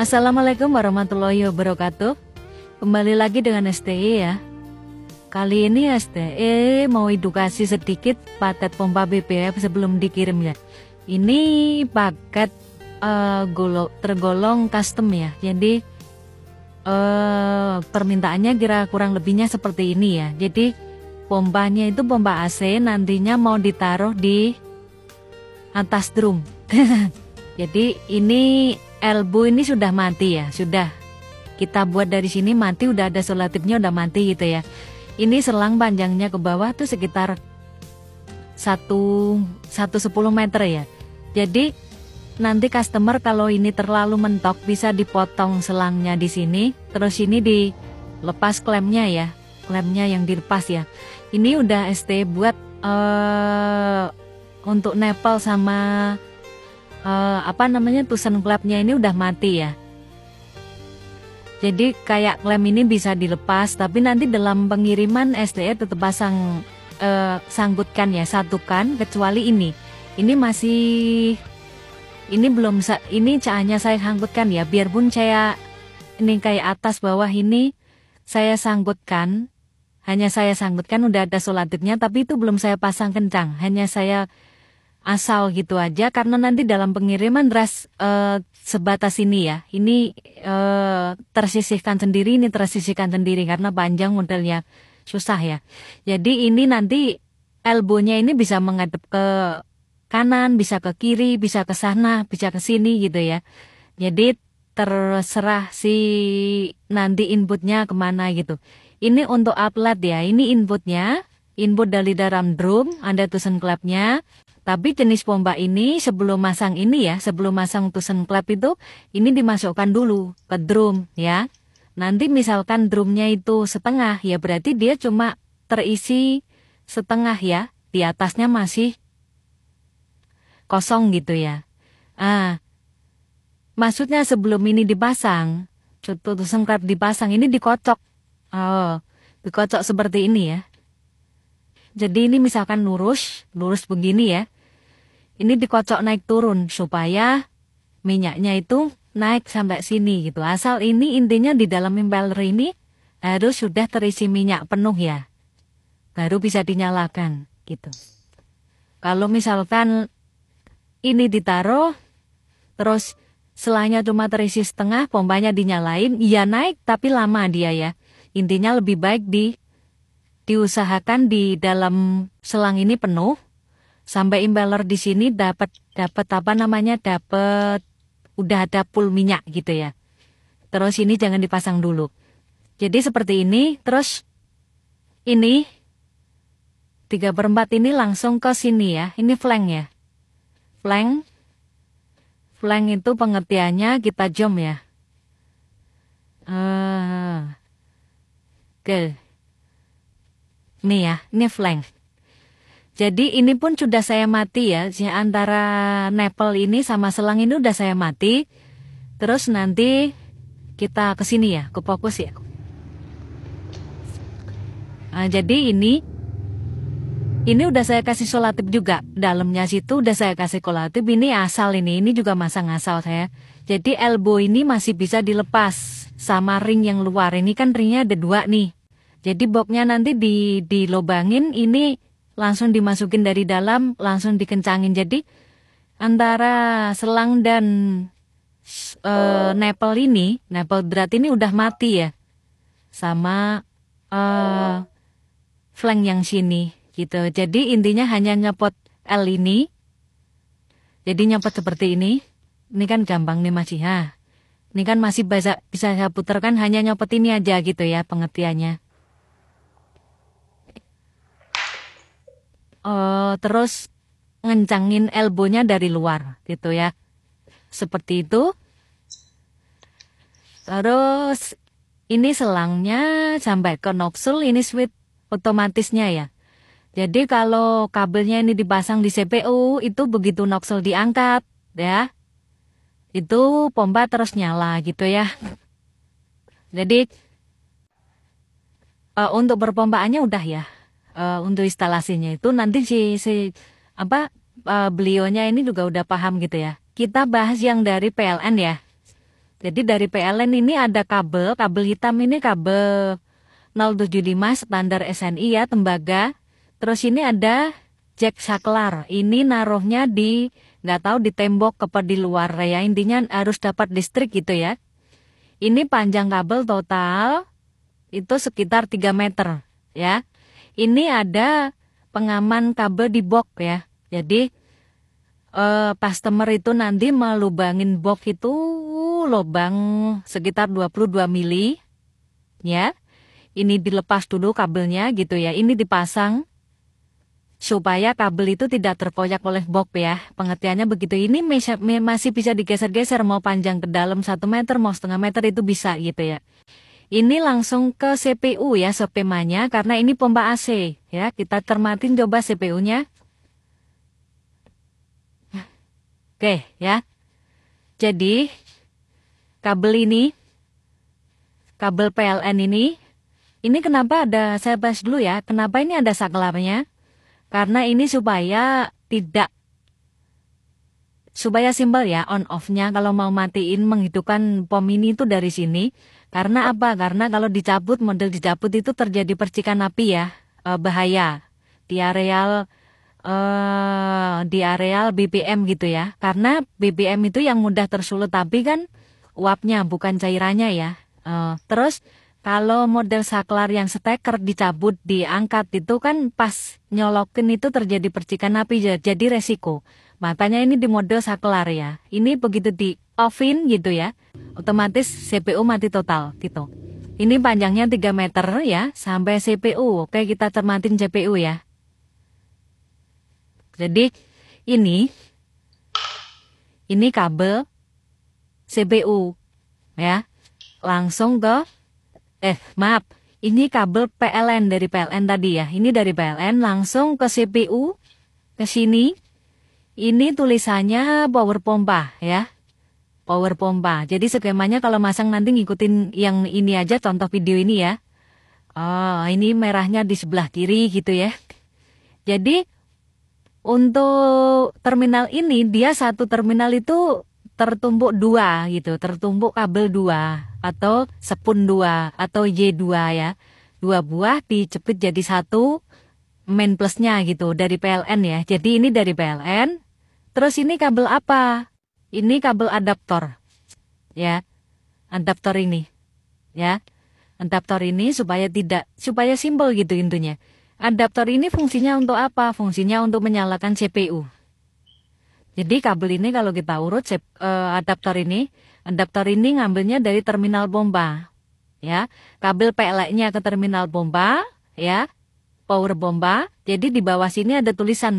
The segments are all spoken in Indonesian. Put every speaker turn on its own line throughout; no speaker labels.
Assalamualaikum warahmatullahi wabarakatuh. Kembali lagi dengan STE ya. Kali ini STE mau edukasi sedikit paket pompa BBM sebelum dikirim ya. Ini paket tergolong custom ya. Jadi permintaannya kira kurang lebihnya seperti ini ya. Jadi pompanya itu pompa AC, nantinya mau ditaruh di atas drum. Jadi ini elbow ini sudah mati ya, sudah kita buat dari sini mati, udah ada solatifnya udah mati gitu ya. Ini selang panjangnya ke bawah tuh sekitar 110 meter ya. Jadi nanti customer kalau ini terlalu mentok bisa dipotong selangnya di sini, terus ini dilepas klemnya ya, klemnya yang dilepas ya. Ini udah ST buat untuk nepal sama tusen klepnya ini udah mati ya. Jadi kayak klem ini bisa dilepas, tapi nanti dalam pengiriman SDE tetap pasang sangkutkan ya, satukan, kecuali ini masih, ini belum, ini hanya saya sangkutkan ya, biarpun saya ini kayak atas bawah ini saya sangkutkan, hanya saya sangkutkan udah ada solatifnya, tapi itu belum saya pasang kencang, hanya saya asal gitu aja, karena nanti dalam pengiriman ras sebatas ini ya, ini tersisihkan sendiri, ini tersisihkan sendiri karena panjang modelnya susah ya. Jadi ini nanti elbownya ini bisa menghadap ke kanan, bisa ke kiri, bisa ke sana, bisa ke sini gitu ya. Jadi terserah si nanti inputnya kemana gitu. Ini untuk outlet ya, ini inputnya, input dari dalam drum, ada tusen klepnya. Tapi jenis pompa ini sebelum masang ini ya, sebelum masang tusen klep itu, ini dimasukkan dulu ke drum ya. Nanti misalkan drumnya itu setengah ya, berarti dia cuma terisi setengah ya, di atasnya masih kosong gitu ya. Maksudnya sebelum ini dipasang, tusen klep dipasang, ini dikocok. Dikocok seperti ini ya. Jadi ini misalkan lurus begini ya. Ini dikocok naik turun supaya minyaknya itu naik sampai sini gitu. Asal ini intinya di dalam impeller ini harus sudah terisi minyak penuh ya. Baru bisa dinyalakan gitu. Kalau misalkan ini ditaruh terus selanya cuma terisi setengah, pompanya dinyalain, ya naik tapi lama dia ya. Intinya lebih baik diusahakan di dalam selang ini penuh sampai impeller di sini dapat udah ada full minyak gitu ya. Terus ini jangan dipasang dulu. Jadi seperti ini, terus ini 3/4 ini langsung ke sini ya. Ini flank ya. Flank itu pengertiannya kita jom ya. Oke. Ini ya, ini flank. Jadi ini pun sudah saya mati ya, antara nepel ini sama selang ini udah saya mati. Terus nanti kita ke sini ya, ke fokus ya. Jadi ini udah saya kasih solatif juga, dalamnya situ udah saya kasih solatif. Ini asal ini juga masang asal saya. Jadi elbow ini masih bisa dilepas sama ring yang luar. Ini kan ringnya ada 2 nih. Jadi boxnya nanti dilobangin, ini langsung dimasukin dari dalam, langsung dikencangin. Jadi antara selang dan nepel berat ini udah mati ya, sama flank yang sini gitu. Jadi intinya hanya nyopot L ini. Jadi nyopot seperti ini. Ini kan gampang nih masih ya. Ini kan masih bisa saya putarkan, hanya nyopot ini aja gitu ya pengertiannya. Terus ngencangin elbownya dari luar gitu ya, seperti itu. Terus ini selangnya sampai ke nozzle, ini switch otomatisnya ya. Jadi kalau kabelnya ini dipasang di CPU, itu begitu nozzle diangkat ya, itu pompa terus nyala gitu ya. Jadi untuk berpompaannya udah ya. Untuk instalasinya itu nanti beliaunya ini juga udah paham gitu ya. Kita bahas yang dari PLN ya. Jadi dari PLN ini ada kabel hitam ini kabel 075 standar SNI ya, tembaga. Terus ini ada jack saklar. Ini naruhnya nggak tahu di tembok apa di luar ya. Intinya harus dapat listrik gitu ya. Ini panjang kabel total itu sekitar 3 meter ya. Ini ada pengaman kabel di box ya. Jadi customer itu nanti melubangin box itu lubang sekitar 22 mili ya. Ini dilepas dulu kabelnya gitu ya. Ini dipasang supaya kabel itu tidak terkoyak oleh box ya. Pengertiannya begitu. Ini masih bisa digeser-geser, mau panjang ke dalam 1 meter, mau setengah meter itu bisa gitu ya. Ini langsung ke CPU ya, skemanya, karena ini pompa AC ya. Kita cermatin coba CPU-nya. Oke ya. Jadi kabel PLN ini kenapa ada, saya bahas dulu ya, kenapa ini ada saklarnya? Karena ini supaya simpel ya, on off-nya kalau mau matiin menghidupkan pom ini itu dari sini. Karena apa? Karena kalau model dicabut itu terjadi percikan api ya, bahaya di areal BBM gitu ya. Karena BBM itu yang mudah tersulut api kan uapnya bukan cairannya ya. Terus kalau model saklar yang steker dicabut, diangkat itu kan pas nyolokin itu terjadi percikan api, jadi resiko. Makanya ini di model saklar ya. Ini begitu di off-in gitu ya, otomatis CPU mati total gitu. Ini panjangnya 3 meter ya, sampai CPU. Oke, kita cermatin CPU ya. Jadi ini kabel CPU ya. Langsung ke ini kabel PLN dari PLN tadi ya. Ini dari PLN langsung ke CPU ke sini. Ini tulisannya power pompa ya. Power pompa. Jadi skemanya kalau masang nanti ngikutin yang ini aja, contoh video ini ya. Oh, ini merahnya di sebelah kiri gitu ya. Jadi untuk terminal ini dia satu terminal itu tertumpuk 2 gitu, tertumpuk kabel 2 atau spun 2 atau Y2 ya. 2 buah dicepit jadi satu main plusnya gitu dari PLN ya. Jadi ini dari PLN. Terus ini kabel apa? Ini kabel adaptor. Ya. Adaptor ini. Ya. Adaptor ini supaya simpel gitu intinya. Adaptor ini fungsinya untuk apa? Fungsinya untuk menyalakan CPU. Jadi kabel ini kalau kita urut adaptor ini ngambilnya dari terminal pompa. Ya. Kabel PLN-nya ke terminal pompa, ya. Power pompa. Jadi di bawah sini ada tulisan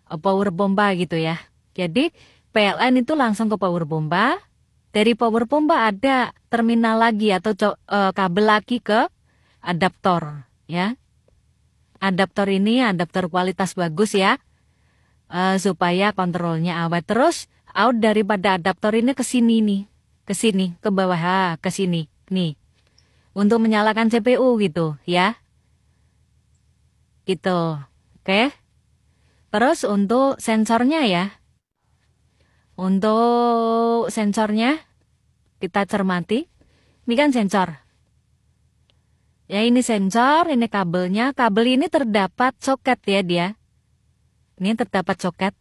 power pompa gitu ya. Jadi PLN itu langsung ke power pompa. Dari power pompa ada terminal lagi atau kabel lagi ke adaptor, ya. Adaptor ini adaptor kualitas bagus ya, supaya kontrolnya awet. Terus out daripada adaptor ini ke sini nih, ke bawah, ke sini nih, untuk menyalakan CPU gitu ya, gitu. Oke. Terus untuk sensornya ya, kita cermati. Ini kan sensor. Ya ini sensor, ini kabelnya. Kabel ini terdapat soket ya dia. Ini terdapat soket.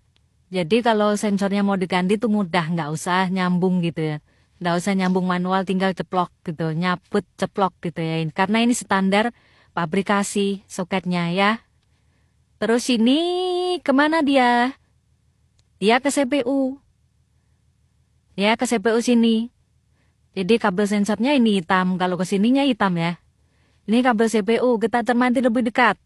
Jadi kalau sensornya mau diganti tuh mudah, nggak usah nyambung gitu ya. Nggak usah nyambung manual, tinggal ceplok gitu, nyabut ceplok gitu ya. Karena ini standar pabrikasi soketnya ya. Terus ini kemana dia? Dia ke CPU. Ya ke CPU sini. Jadi kabel sensornya ini hitam, kalau ke sininya hitam ya. Ini kabel CPU, kita cermati lebih dekat.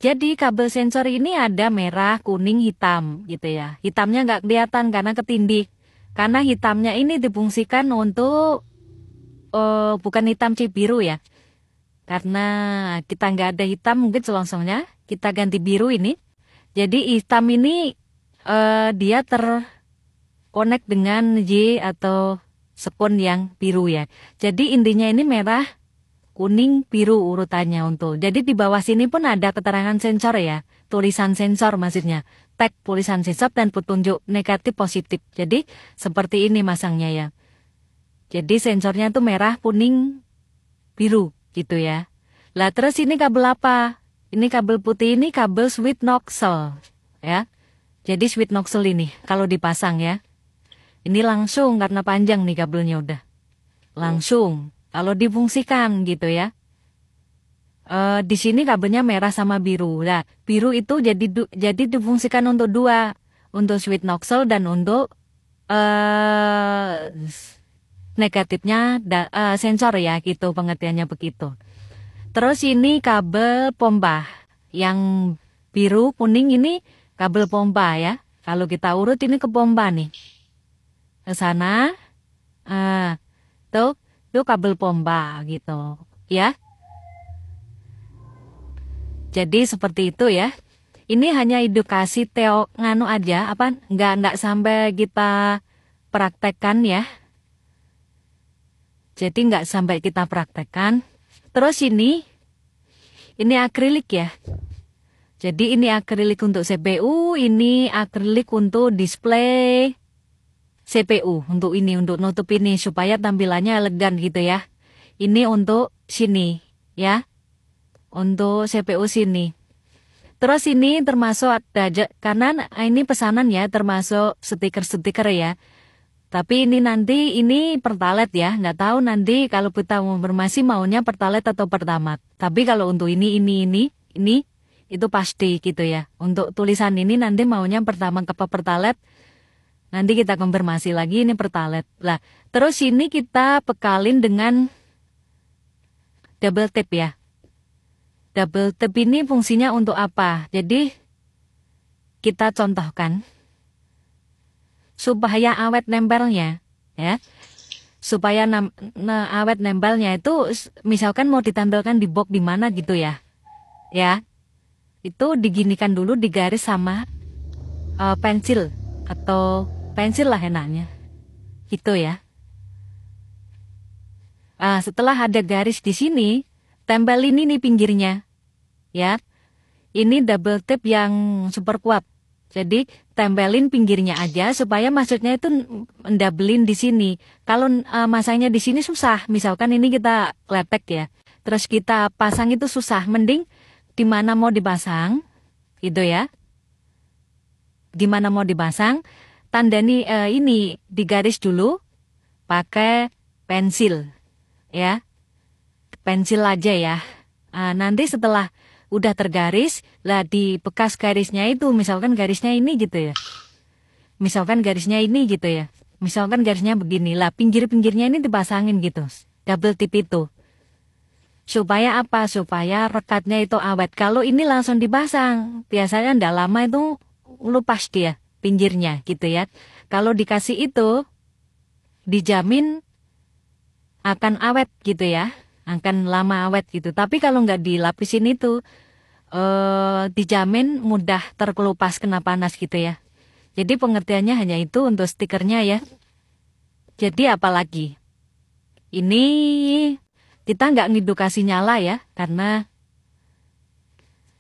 Jadi kabel sensor ini ada merah, kuning, hitam gitu ya. Hitamnya nggak kelihatan karena ketindik. Karena hitamnya ini difungsikan untuk bukan hitam chip biru ya. Karena kita nggak ada hitam mungkin selongsongnya, kita ganti biru ini. Jadi hitam ini dia terkonek dengan Y atau spon yang biru ya. Jadi intinya ini merah, kuning, biru urutannya untuk. Jadi di bawah sini pun ada keterangan sensor ya. Tulisan sensor maksudnya. tag tulisan sisap dan petunjuk negatif positif. Jadi seperti ini masangnya ya. Jadi sensornya tuh merah, kuning, biru gitu ya. Lah terus ini kabel apa? Ini kabel putih, ini kabel switch nozzle ya. Jadi switch nozzle ini kalau dipasang ya. Ini langsung karena panjang nih kabelnya udah. Langsung kalau difungsikan gitu ya. Di sini kabelnya merah sama biru. Nah, biru itu jadi difungsikan untuk dua, untuk switch nozzle dan untuk negatifnya sensor ya, gitu pengertiannya begitu. Terus ini kabel pompa, yang biru kuning ini kabel pompa ya. Kalau kita urut ini ke pompa nih, ke sana, tuh kabel pompa gitu ya. Jadi seperti itu ya. Ini hanya edukasi nganu aja, nggak sampai kita praktekkan ya. Jadi nggak sampai kita praktekkan. Terus ini akrilik ya. Jadi ini akrilik untuk CPU, ini akrilik untuk display CPU. Untuk nutup ini supaya tampilannya elegan gitu ya. Ini untuk sini ya. Untuk CPU sini. Terus ini termasuk karena ini pesanan ya, termasuk stiker-stiker ya. Tapi ini nanti ini pertalite ya, nggak tahu nanti kalau kita konfirmasi maunya pertalite atau pertamat. Tapi kalau untuk ini itu pasti gitu ya. Untuk tulisan ini nanti maunya pertama ke pertalite. Nanti kita konfirmasi lagi ini pertalite. Lah, terus ini kita bekalin dengan double tap ya. Double tap ini fungsinya untuk apa? Jadi kita contohkan supaya awet nempelnya ya. Supaya awet nempelnya itu misalkan mau ditempelkan di box di mana gitu ya. Ya. Itu diginikan dulu digaris sama pensil atau pensil lah enaknya. Gitu ya. Setelah ada garis di sini, tempelin ini pinggirnya. Ya, ini double tap yang super kuat. Jadi tempelin pinggirnya aja supaya maksudnya itu mendabelin di sini. Kalau masangnya di sini susah. Misalkan ini kita letek ya, terus kita pasang itu susah. Mending di mana mau dipasang, gitu ya. Di mana mau dipasang, tandani ini digaris dulu pakai pensil, ya. Pensil aja ya. Nanti setelah udah tergaris, lah di bekas garisnya itu, misalkan garisnya ini gitu ya. Misalkan garisnya ini gitu ya. Misalkan garisnya begini, lah pinggir-pinggirnya ini dipasangin gitu. Double tip itu. Supaya apa? Supaya rekatnya itu awet. Kalau ini langsung dipasang, biasanya ndak lama itu lupas dia pinggirnya gitu ya. Kalau dikasih itu, dijamin akan awet gitu ya. Akan lama awet gitu. Tapi kalau nggak dilapisin itu, dijamin mudah terkelupas kena panas gitu ya. Jadi pengertiannya hanya itu untuk stikernya ya. Jadi apalagi ini kita nggak ngedukasi nyala ya, karena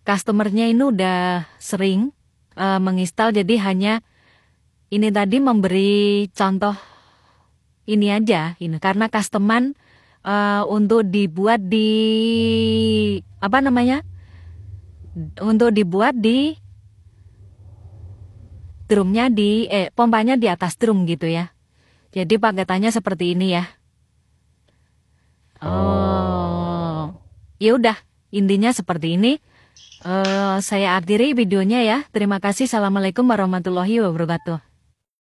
customernya ini udah sering menginstal. Jadi hanya ini tadi memberi contoh ini aja, ini karena customer untuk dibuat di untuk dibuat di drumnya pompanya di atas drum gitu ya. Jadi paketannya seperti ini ya. Ya udah, intinya seperti ini. Saya akhiri videonya ya. Terima kasih. Assalamualaikum warahmatullahi wabarakatuh.